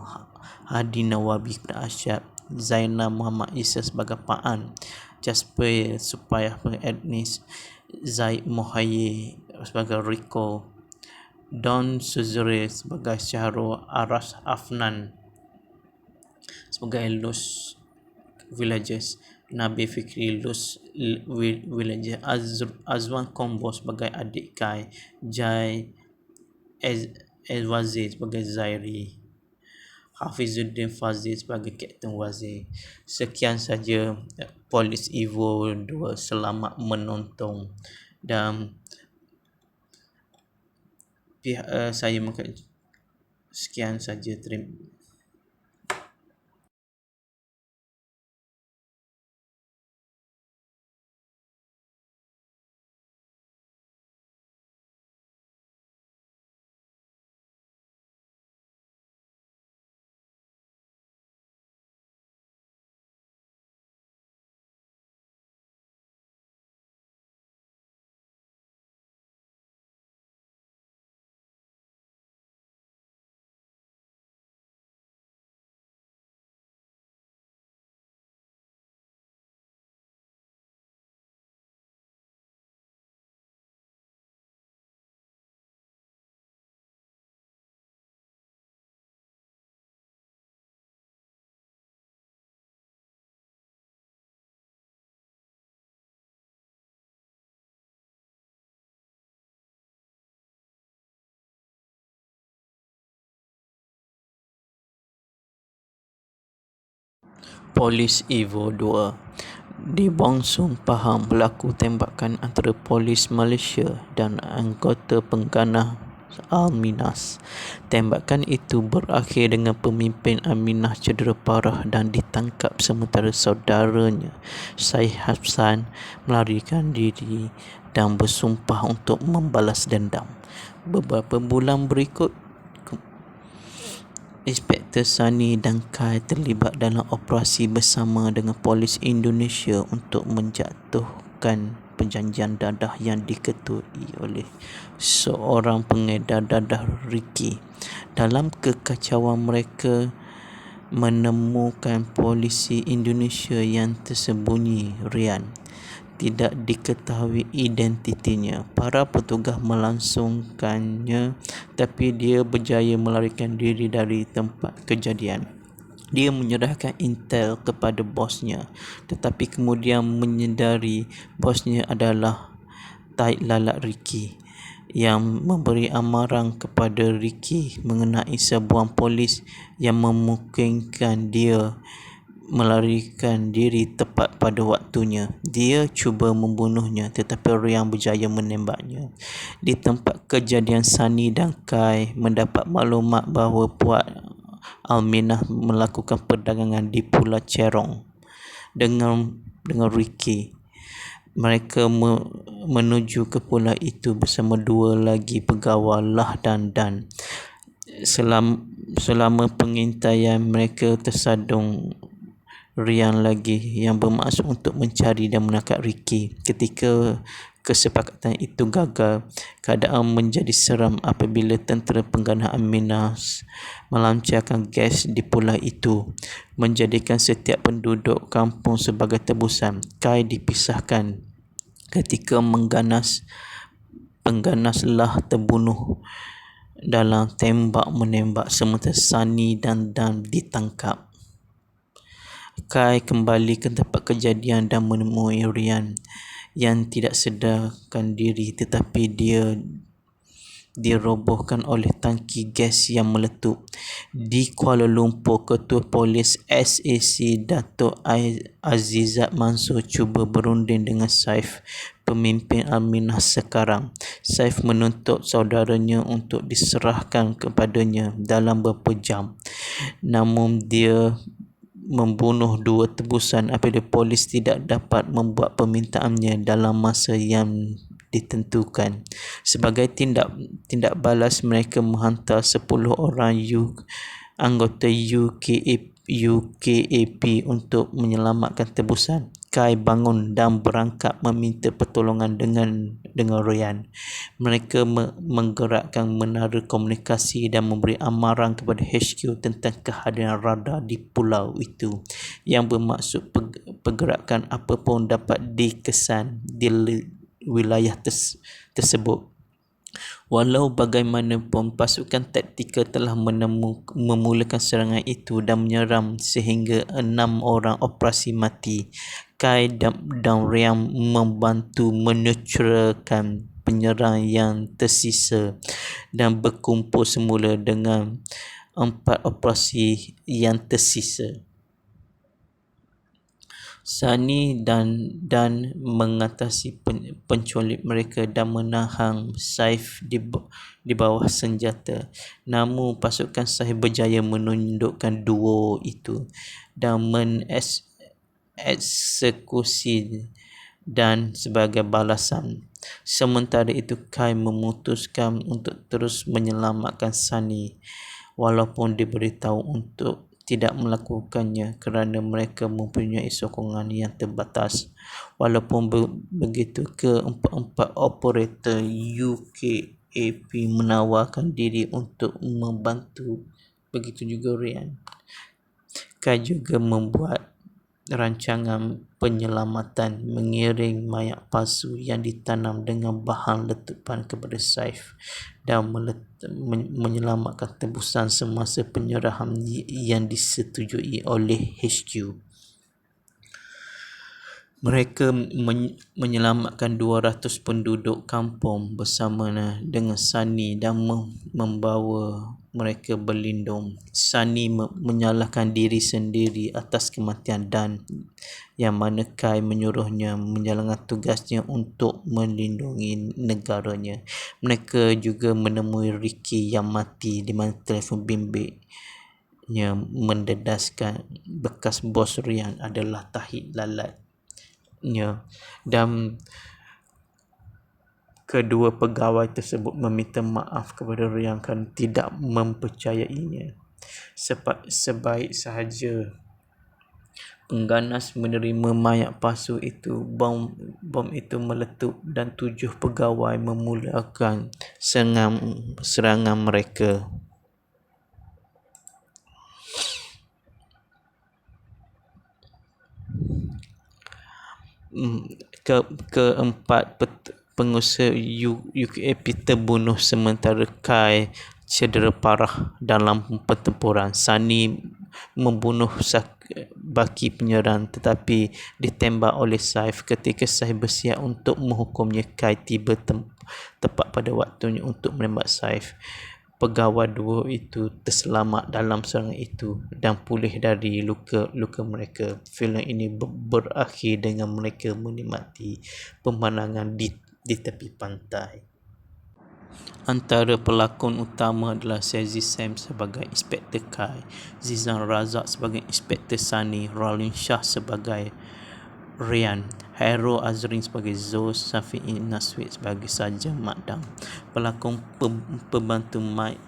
Hadi Nawabi kepada Asyad, Zainal Muhammad Isa sebagai Pa'an, Jasper supaya Agnes, Zaid Mohaye sebagai Rico, Don Suzure sebagai Syahrul, Aras Afnan sebagai Los Villages, Nabi Fikri Los Villages, Azwan Combo sebagai adik Kai, Jai Wazir sebagai Zairi, Hafizuddin Fazil sebagai Kapten Wazir. Sekian saja Polis Evo 2. Selamat menonton dan saya sekian saja. Terima Polis Evo 2. Di Bongsung Pahang berlaku tembakan antara polis Malaysia dan anggota pengganah Al-Minas. Tembakan itu berakhir dengan pemimpin Al-Minas cedera parah dan ditangkap sementara saudaranya Syed Hafsan melarikan diri dan bersumpah untuk membalas dendam. Beberapa bulan berikut, Inspektor Sani dan Kai terlibat dalam operasi bersama dengan polis Indonesia untuk menjatuhkan perjanjian dadah yang diketuai oleh seorang pengedar dadah, Ricky. Dalam kekacauan mereka menemukan polisi Indonesia yang tersembunyi, Rian. Tidak diketahui identitinya. Para petugas melangsungkannya, tapi dia berjaya melarikan diri dari tempat kejadian. Dia menyerahkan intel kepada bosnya, tetapi kemudian menyedari bosnya adalah taik lalat Ricky, yang memberi amaran kepada Ricky mengenai sebuah polis yang memungkinkan dia melarikan diri tepat pada waktunya. Dia cuba membunuhnya, tetapi Rian berjaya menembaknya. Di tempat kejadian, Sani dan Kai mendapat maklumat bahawa puak Al-Minah melakukan perdagangan di Pulau Cerong dengan Ricky. Mereka menuju ke pulau itu bersama dua lagi pegawai Lah dan Dan. Selama pengintaian, mereka tersadung Rian lagi yang bermaksud untuk mencari dan menangkap Ricky. Ketika kesepakatan itu gagal, keadaan menjadi seram apabila tentera pengganah Al-Minas melancarkan gas di pulau itu, menjadikan setiap penduduk kampung sebagai tebusan. Kai dipisahkan ketika pengganas Lah terbunuh dalam tembak-menembak, sementara Sani dan Dan ditangkap. Kai kembali ke tempat kejadian dan menemui Rian yang tidak sedarkan diri, tetapi dia dirobohkan oleh tangki gas yang meletup. Di Kuala Lumpur, Ketua Polis SAC Datuk Azizat Mansur cuba berunding dengan Saif, pemimpin Al-Minas sekarang. Saif menuntut saudaranya untuk diserahkan kepadanya dalam beberapa jam. Namun dia membunuh dua tebusan apabila polis tidak dapat membuat permintaannya dalam masa yang ditentukan. Sebagai tindak balas, mereka menghantar 10 orang anggota UKAP untuk menyelamatkan tebusan. Kai bangun dan berangkat meminta pertolongan dengan Ryan. Mereka menggerakkan menara komunikasi dan memberi amaran kepada HQ tentang kehadiran radar di pulau itu yang bermaksud pergerakan apapun dapat dikesan di wilayah tersebut. Walau bagaimanapun, pasukan taktikal telah memulakan serangan itu dan menyerang sehingga 6 orang operasi mati. Kai dan Ryan membantu menetralkan penyerang yang tersisa dan berkumpul semula dengan 4 operasi yang tersisa. Sunny dan mengatasi penculik mereka dan menahan Saif di bawah senjata. Namun pasukan Saif berjaya menundukkan duo itu dan mengeksekusi dan sebagai balasan. Sementara itu Kai memutuskan untuk terus menyelamatkan Sunny walaupun diberitahu untuk tidak melakukannya kerana mereka mempunyai sokongan yang terbatas. Walaupun begitu, keempat-empat operator UKAP menawarkan diri untuk membantu. Begitu juga Ryan. Kai juga membuat rancangan penyelamatan mengiring mayat palsu yang ditanam dengan bahan letupan kepada Saif dan menyelamatkan tebusan semasa penyerahan yang disetujui oleh HQ. Mereka menyelamatkan 200 penduduk kampung bersama dengan Sunny dan membawa mereka berlindung. Sunny menyalahkan diri sendiri atas kematian Dan, yang mana Kai menyuruhnya menjalankan tugasnya untuk melindungi negaranya. Mereka juga menemui Ricky yang mati di mana telefon bimbitnya mendedaskan bekas bos Ryan adalah Tahid Lalat. Dan kedua pegawai tersebut meminta maaf kepada Ryan kerana tidak mempercayainya. Sebaik sahaja pengganas menerima mayat palsu itu, bom itu meletup dan 7 pegawai memulakan serangan mereka. Keempat pengusaha UKAP terbunuh sementara Kai cedera parah dalam pertempuran. Sunny membunuh baki penyerang tetapi ditembak oleh Saif. Ketika Saif bersiap untuk menghukumnya, Kai tiba tepat pada waktunya untuk menembak Saif. Pegawai dua itu terselamat dalam serangan itu dan pulih dari luka-luka mereka. Filem ini berakhir dengan mereka menikmati pemandangan di tepi pantai. Antara pelakon utama adalah Shazzy Sam sebagai Inspektor Kai, Zizan Razak sebagai Inspektor Sunny, Rolin Shah sebagai Ryan, Hairul Azrin sebagai Zul, Safi'i Naswid sebagai Sarjan Makdam. Pelakon pembantu Mike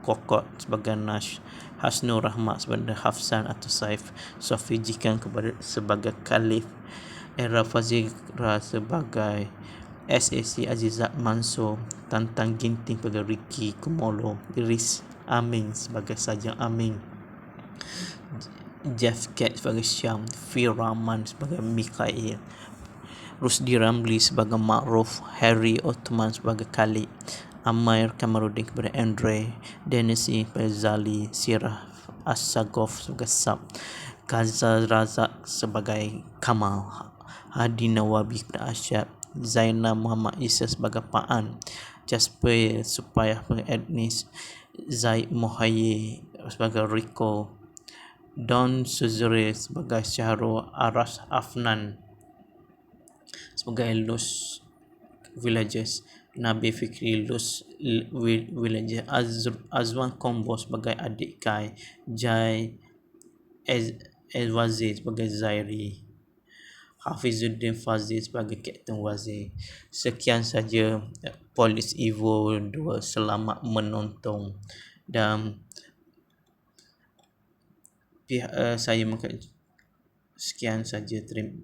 Kokot sebagai Nash, Hasnur Rahmat sebagai Hafsan atau Saif, Sofi Jikan sebagai Khalif, Era Fazira sebagai SAC Azizat Mansur, Tantang Ginting sebagai Ricky Kumolo, Iris Amin sebagai Sarjan Amin, Jeff Cat sebagai Syam, Fir Rahman sebagai Mikhail, Rusdi Ramli sebagai Ma'ruf, Harry Othman sebagai Khalid, Amair Kamaruddin kepada Andre, Denisi sebagai Zali, Sirah As-Sagof sebagai Sab, Gaza Razak sebagai Kamal, Hadi Nawabi kepada Asyad, Zainal Muhammad Isa sebagai Pa'an, Jasper Supayah sebagai Ednis, Zaid Mohaye sebagai Rico, Don Suzuri sebagai Syahrul, Aras Afnan sebagai Luz Villages, Nabi Fikri Luz Villages, Azwan Kombo sebagai adik Kai, Jai Wazir sebagai Zairi, Hafizuddin Fazil sebagai Kapten Wazir. Sekian saja Polis Evo 2. Selamat menonton dan saya sekian saja. Terima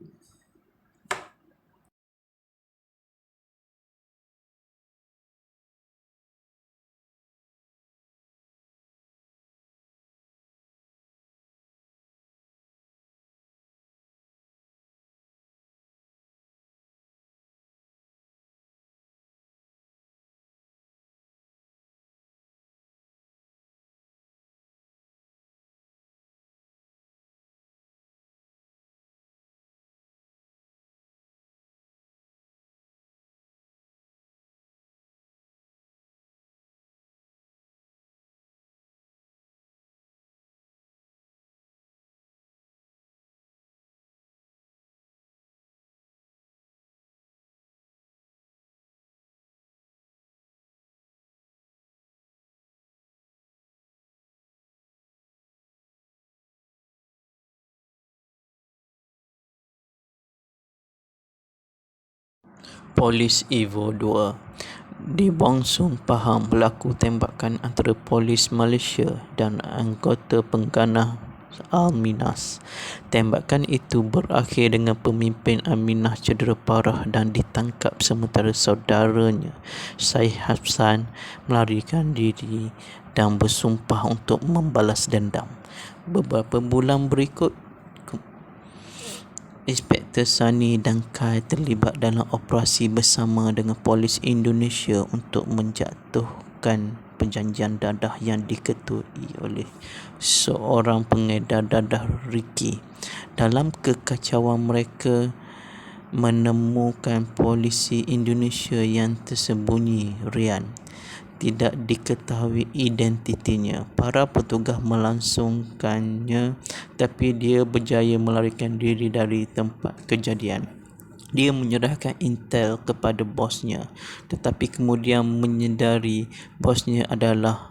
Polis Evo 2 di Bongsung Pahang berlaku tembakan antara polis Malaysia dan anggota pengganah Al-Minas. Tembakan itu berakhir dengan pemimpin Al-Minas cedera parah dan ditangkap sementara saudaranya Syed Hassan melarikan diri dan bersumpah untuk membalas dendam. Beberapa bulan berikut, Inspektor Sani dan Kai terlibat dalam operasi bersama dengan polis Indonesia untuk menjatuhkan perjanjian dadah yang diketuai oleh seorang pengedar dadah Ricky. Dalam kekacauan mereka menemukan polisi Indonesia yang tersembunyi Rian. Tidak diketahui identitinya. Para petugas melangsungkannya, tapi dia berjaya melarikan diri dari tempat kejadian. Dia menyerahkan intel kepada bosnya, tetapi kemudian menyedari bosnya adalah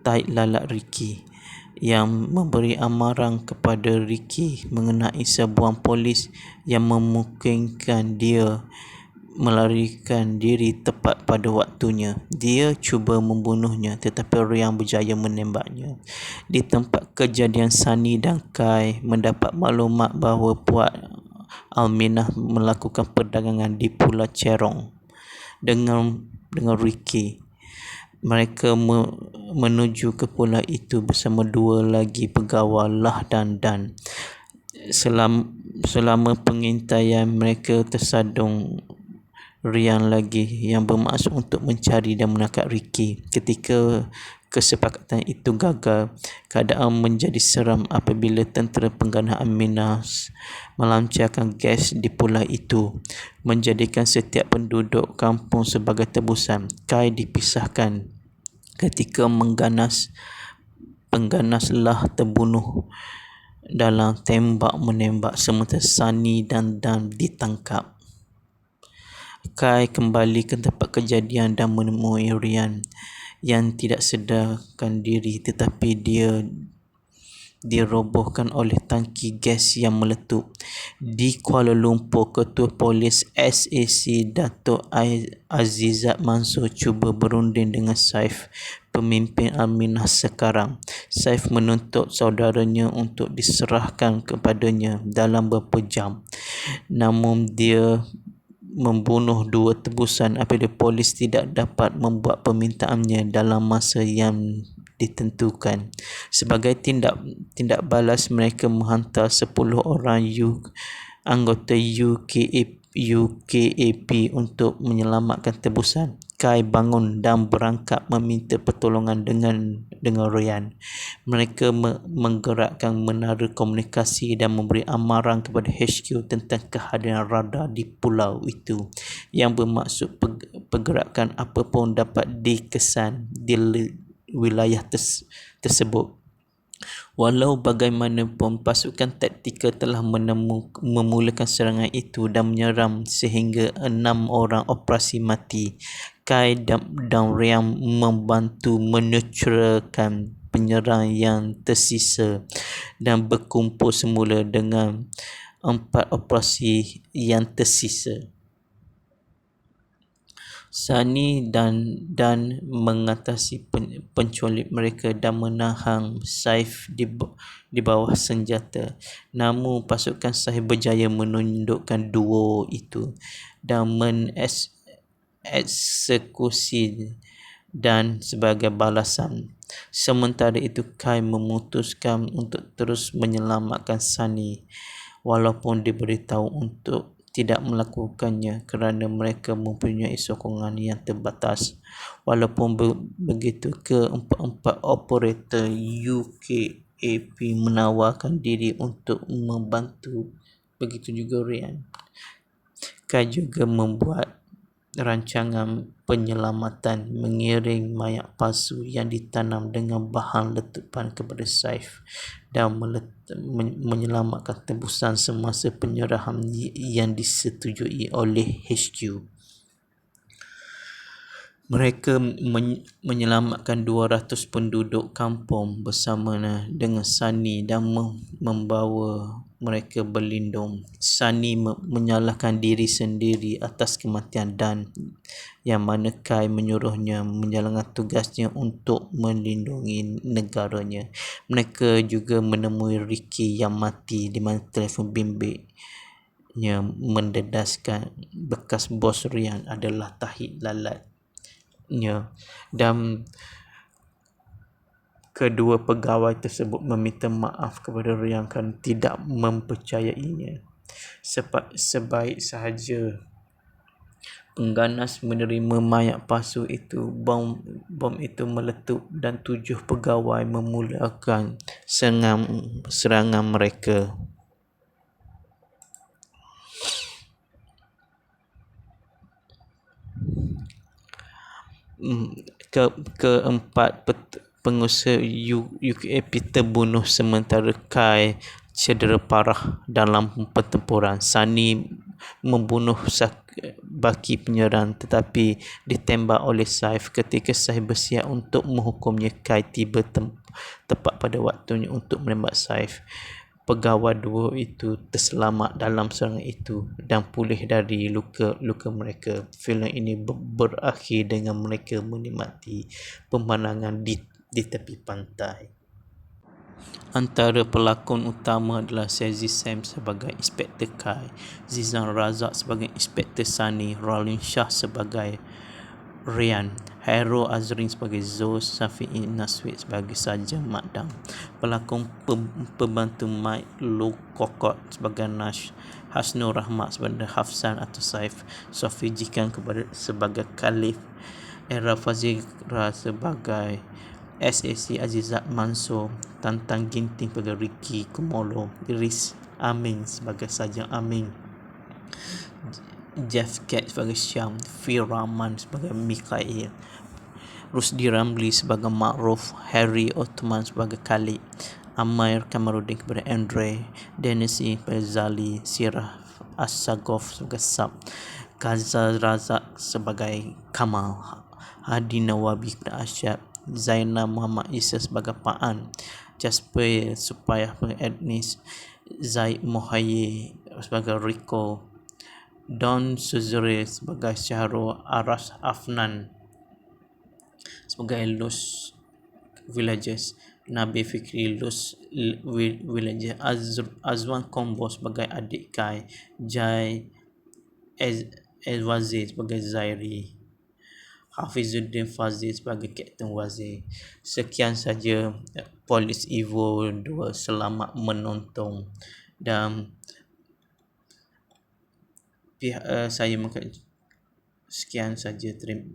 taik lalat Ricky yang memberi amaran kepada Ricky mengenai sebuah polis yang memungkinkan dia melarikan diri tepat pada waktunya. Dia cuba membunuhnya, tetapi Rian berjaya menembaknya. Di tempat kejadian, Sani dan Kai mendapat maklumat bahawa puak Alminah melakukan perdagangan di Pulau Cerong dengan Ricky. Mereka menuju ke pulau itu bersama dua lagi pegawai Lah dan Dan. Selama pengintaian, mereka tersadung Rian lagi yang bermaksud untuk mencari dan menangkap Ricky. Ketika kesepakatan itu gagal, keadaan menjadi seram apabila tentera pengganah Minas melancarkan gas di pulau itu, menjadikan setiap penduduk kampung sebagai tebusan. Kai dipisahkan ketika pengganaslah terbunuh dalam tembak-menembak, sementara Sani dan Dan ditangkap. Kai kembali ke tempat kejadian dan menemui Rian yang tidak sedarkan diri, tetapi dia dirobohkan oleh tangki gas yang meletup. Di Kuala Lumpur, Ketua Polis SAC Datuk Azizat Mansur cuba berunding dengan Saif, pemimpin Al-Minas sekarang. Saif menuntut saudaranya untuk diserahkan kepadanya dalam beberapa jam. Namun dia membunuh dua tebusan apabila polis tidak dapat membuat permintaannya dalam masa yang ditentukan. Sebagai tindak balas, mereka menghantar 10 orang anggota UKAP untuk menyelamatkan tebusan. Kai bangun dan berangkat meminta pertolongan dengan Rian. Mereka menggerakkan menara komunikasi dan memberi amaran kepada HQ tentang kehadiran radar di pulau itu yang bermaksud pergerakan apapun dapat dikesan di wilayah tersebut. Walau bagaimanapun, pasukan taktikal telah memulakan serangan itu dan menyerang sehingga 6 orang operasi mati. Kai dan Rian membantu menetralkan penyerang yang tersisa dan berkumpul semula dengan 4 operasi yang tersisa. Sani dan mengatasi penculik mereka dan menahan Saif di bawah senjata. Namun pasukan Saif berjaya menundukkan duo itu dan mengeksekusi dan sebagai balasan. Sementara itu, Kai memutuskan untuk terus menyelamatkan Sani walaupun diberitahu untuk tidak melakukannya kerana mereka mempunyai sokongan yang terbatas. Walaupun begitu, keempat operator UKAP menawarkan diri untuk membantu. Begitu juga Rian. Kai juga membuat rancangan penyelamatan mengiring mayat palsu yang ditanam dengan bahan letupan kepada Saif dan menyelamatkan tebusan semasa penyerahan yang disetujui oleh HQ. Mereka menyelamatkan 200 penduduk kampung bersama dengan Sani dan mereka berlindung. Sani menyalahkan diri sendiri atas kematian Dan, yang mana Kai menyuruhnya menjalankan tugasnya untuk melindungi negaranya. Mereka juga menemui Ricky yang mati di mana telefon bimbitnya mendedaskan bekas bos Ryan adalah Tahid lalatnya, dan kedua pegawai tersebut meminta maaf kepada Ryan kerana tidak mempercayainya. Sebaik sahaja pengganas menerima mayat palsu itu, bom itu meletup dan 7 pegawai memulakan serangan mereka. Keempat pengusaha UKP terbunuh sementara Kai cedera parah dalam pertempuran. Sani membunuh baki penyerang tetapi ditembak oleh Saif. Ketika Saif bersiap untuk menghukumnya, Kai tiba tepat pada waktunya untuk menembak Saif. Pegawai dua itu terselamat dalam serangan itu dan pulih dari luka-luka mereka. Filem ini berakhir dengan mereka menikmati pemandangan di tepi pantai. Antara pelakon utama adalah Shazzy Sam sebagai Inspektor Kai, Zizan Razak sebagai Inspektor Sani, Rolin Shah sebagai Ryan, Hairul Azrin sebagai Zul, Safi'i Naswid sebagai Sarjan Makdam. Pelakon pembantu Mike Kokot sebagai Nash, Hasnur Rahmat sebagai Hafsan atau Saif, Sofi Jikan sebagai Khalif, Era Fazira sebagai SAC Azizat Mansur, Tantang Ginting sebagai Ricky Kumolo, Iris Amin sebagai Sarjan Amin, Jeff Cat sebagai Syam, Fir Rahman sebagai Mikhail, Rusdi Ramli sebagai Ma'ruf, Harry Othman sebagai Khalid, Amair Kamaruddin kepada Andre, Denisi sebagai Zali, Sirah As-Sagof sebagai Sab, Gaza Razak sebagai Kamal, Hadi Nawabi kepada Asyad, Zainal Muhammad Isa sebagai Pa'an, Jasper Supayah sebagai Ednis, Zaid Mohaye sebagai Rico, Don Suzuri sebagai Syahrul, Aras Afnan sebagai Luz Villages, Nabi Fikri Luz Villages, Azwan Kombo sebagai adik Kai, Jai Wazir sebagai Zairi, Hafizuddin Fazil sebagai Kapten Wazir. Sekian saja Polis Evo 2. Selamat menonton dan saya sekian saja. Terima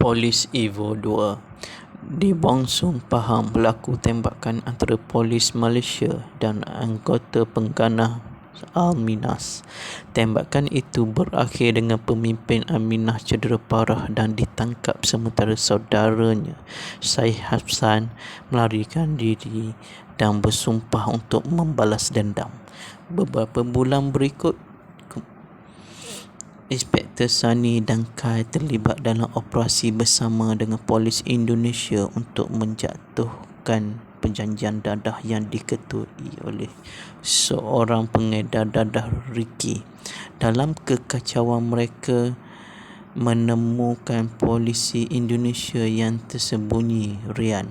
Polis Evo 2. Di Bongsung, Pahang, berlaku tembakan antara polis Malaysia dan anggota pengganah Al-Minas. Tembakan itu berakhir dengan pemimpin Al-Minas cedera parah dan ditangkap sementara saudaranya Syed Hafsan melarikan diri dan bersumpah untuk membalas dendam. Beberapa bulan berikut, Inspektor Sani dan Kai terlibat dalam operasi bersama dengan polis Indonesia untuk menjatuhkan perjanjian dadah yang diketuai oleh seorang pengedar dadah, Ricky. Dalam kekacauan mereka menemukan polisi Indonesia yang tersembunyi, Ryan.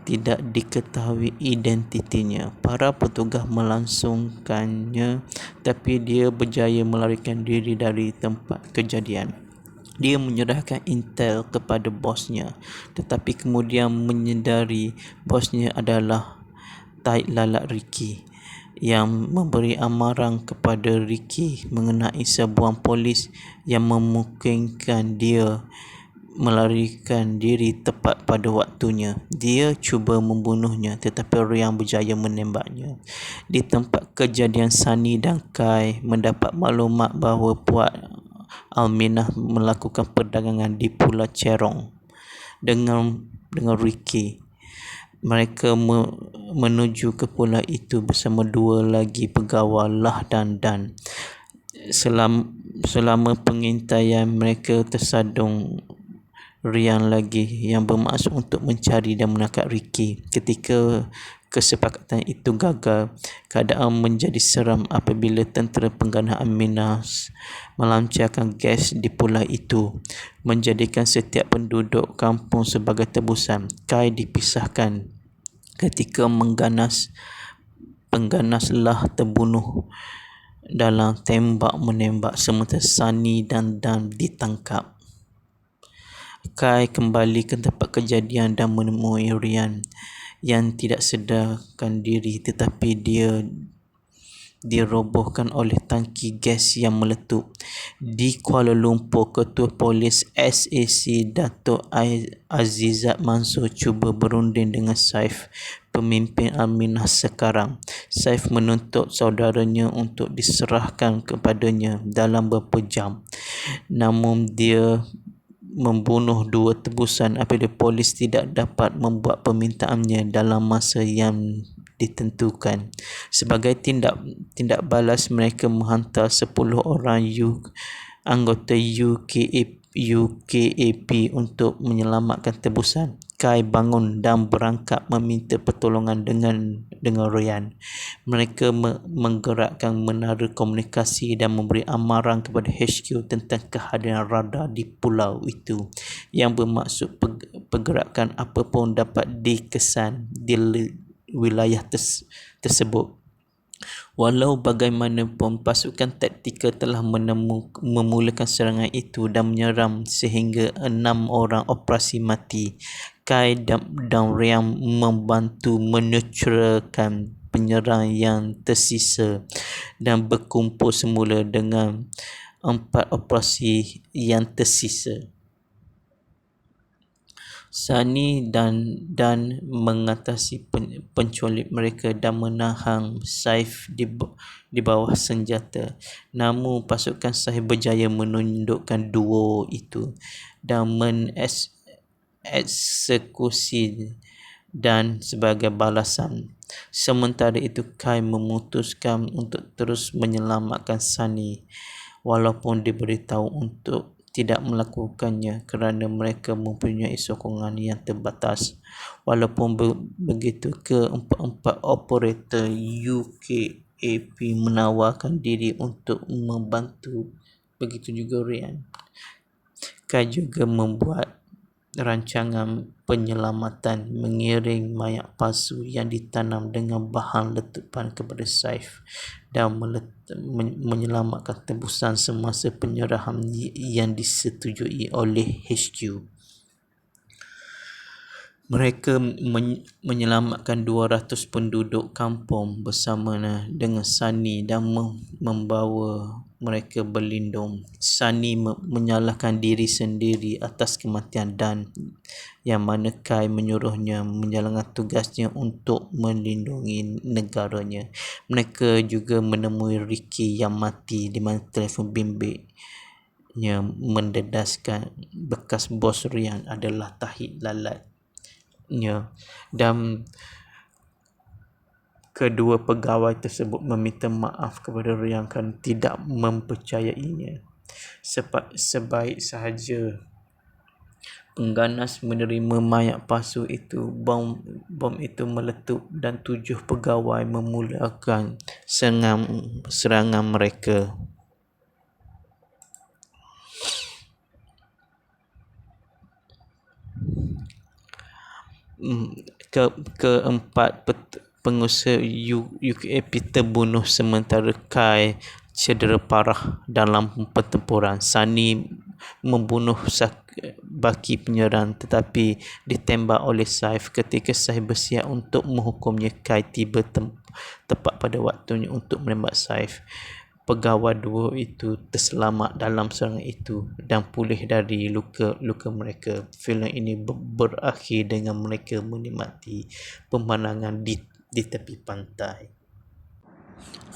tidak diketahui identitinya. Para petugas melangsungkannya, tapi dia berjaya melarikan diri dari tempat kejadian. Dia menyerahkan intel kepada bosnya, tetapi kemudian menyedari bosnya adalah tai lalat Ricky yang memberi amaran kepada Ricky mengenai sebuah polis yang memungkinkan dia melarikan diri tepat pada waktunya. Dia cuba membunuhnya, tetapi Ryan berjaya menembaknya. Di tempat kejadian, Sunny dan Kai mendapat maklumat bahawa Puak Alminah melakukan perdagangan di Pulau Cerong dengan Ricky. Mereka menuju ke pulau itu bersama dua lagi pegawai Lah dan Dan. Selama pengintaian, mereka tersadung Ryan lagi yang bermaksud untuk mencari dan menangkap Ricky. Ketika kesepakatan itu gagal, keadaan menjadi seram apabila tentera pengganas Aminah melancarkan gas di pulau itu, menjadikan setiap penduduk kampung sebagai tebusan. Kai dipisahkan ketika pengganaslah terbunuh dalam tembak-menembak, sementara Sunny dan Dan ditangkap. Kai kembali ke tempat kejadian dan menemui Ryan yang tidak sedarkan diri, tetapi dia dirobohkan oleh tangki gas yang meletup. Di Kuala Lumpur, Ketua Polis SAC Datuk Azizat Mansur cuba berunding dengan Saif, pemimpin Aminah sekarang. Saif menuntut saudaranya untuk diserahkan kepadanya dalam beberapa jam. Namun dia membunuh dua tebusan apabila polis tidak dapat membuat permintaannya dalam masa yang ditentukan. Sebagai tindak balas, mereka menghantar 10 orang anggota UKAP untuk menyelamatkan tebusan. Kai bangun dan berangkat meminta pertolongan dengan Ryan. Mereka menggerakkan menara komunikasi dan memberi amaran kepada HQ tentang kehadiran radar di pulau itu, yang bermaksud pergerakan apapun dapat dikesan di wilayah tersebut. Walau bagaimanapun, pasukan taktikal telah memulakan serangan itu dan menyerang sehingga 6 orang operasi mati. Kai dan Ryan membantu menetralkan penyerang yang tersisa dan berkumpul semula dengan 4 operasi yang tersisa. Sunny dan mengatasi penculik mereka dan menahan Saif di bawah senjata. Namun pasukan Saif berjaya menundukkan duo itu dan mengeksekusi dan sebagai balasan. Sementara itu, Kai memutuskan untuk terus menyelamatkan Sunny walaupun diberitahu untuk tidak melakukannya kerana mereka mempunyai sokongan yang terbatas. Walaupun begitu, keempat operator UKAP menawarkan diri untuk membantu. Begitu juga Ryan. Kai juga membuat rancangan penyelamatan mengiring mayat palsu yang ditanam dengan bahan letupan kepada Saif dan menyelamatkan tebusan semasa penyerahan yang disetujui oleh HQ. Mereka menyelamatkan 200 penduduk kampung bersama dengan Sunny dan membawa mereka berlindung. Sunny menyalahkan diri sendiri atas kematian Dan, yang mana Kai menyuruhnya menjalankan tugasnya untuk melindungi negaranya. Mereka juga menemui Ricky yang mati di mana telefon bimbitnya mendedaskan bekas bos Ryan adalah tahi lalat. Dan kedua pegawai tersebut meminta maaf kepada Ryan kerana tidak mempercayainya. Sebaik sahaja pengganas menerima mayat palsu itu, bom itu meletup dan 7 pegawai memulakan serangan mereka. keempat pengusaha UAP terbunuh sementara Kai cedera parah dalam pertempuran. Sani membunuh baki penyerang tetapi ditembak oleh Saif. Ketika Saif bersiap untuk menghukumnya, Kai tiba tepat pada waktunya untuk menembak Saif. Pegawai dua itu terselamat dalam serangan itu dan pulih dari luka-luka mereka. Filem ini berakhir dengan mereka menikmati pemandangan di tepi pantai.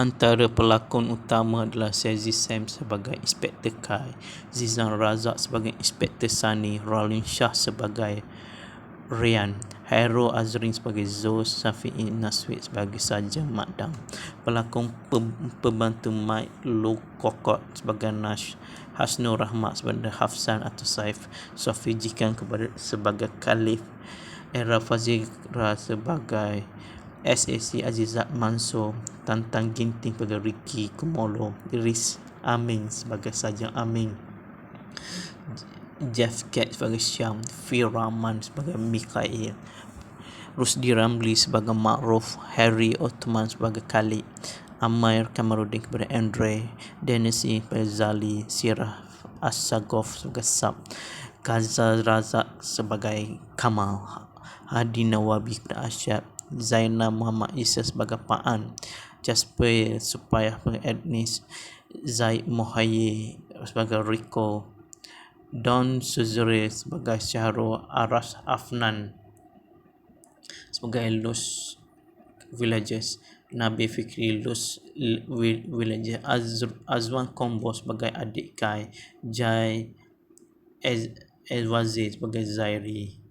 Antara pelakon utama adalah Shazzy Sam sebagai Inspektor Kai, Zizan Razak sebagai Inspektor Sani, Rolin Shah sebagai Ryan, Hairul Azrin sebagai Zul, Safi'i Naswid sebagai Sarjan Makdam. Pelakon pembantu Mike Lokokot sebagai Nash, Hasnur Rahmat sebagai Hafsan atau Saif, Sofi Jikan sebagai Khalif, Era Fazira sebagai SAC Azizat Mansur, Tantang Ginting sebagai Ricky Kumolo, Iris Amin sebagai Sarjan Amin, Jeff Cat sebagai Syam, Fir Rahman sebagai Mikhail, Rusdi Ramli sebagai Ma'ruf, Harry Othman sebagai Khalid, Amair Kamaruddin kepada Andre, Denisi sebagai Zali, Sirah As-Sagof sebagai Sab, Gaza Razak sebagai Kamal, Hadi Nawabi kepada Asyad, Zainal Muhammad Isa sebagai Pa'an, Jasper Supayah sebagai Ednis, Zaid Mohaye sebagai Rico, Don Suzuri sebagai Syahrul, Aras Afnan sebagai Luz Villages, Nabi Fikri Luz Villages, Azwan Kombo sebagai adik Kai, Jai Wazir sebagai Zairi,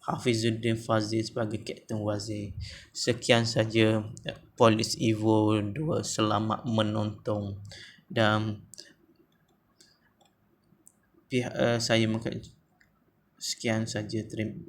Hafizuddin Fazil sebagai Kapten Wazir. Sekian saja Polis Evo 2. Selamat menonton dan saya sekian saja. Terima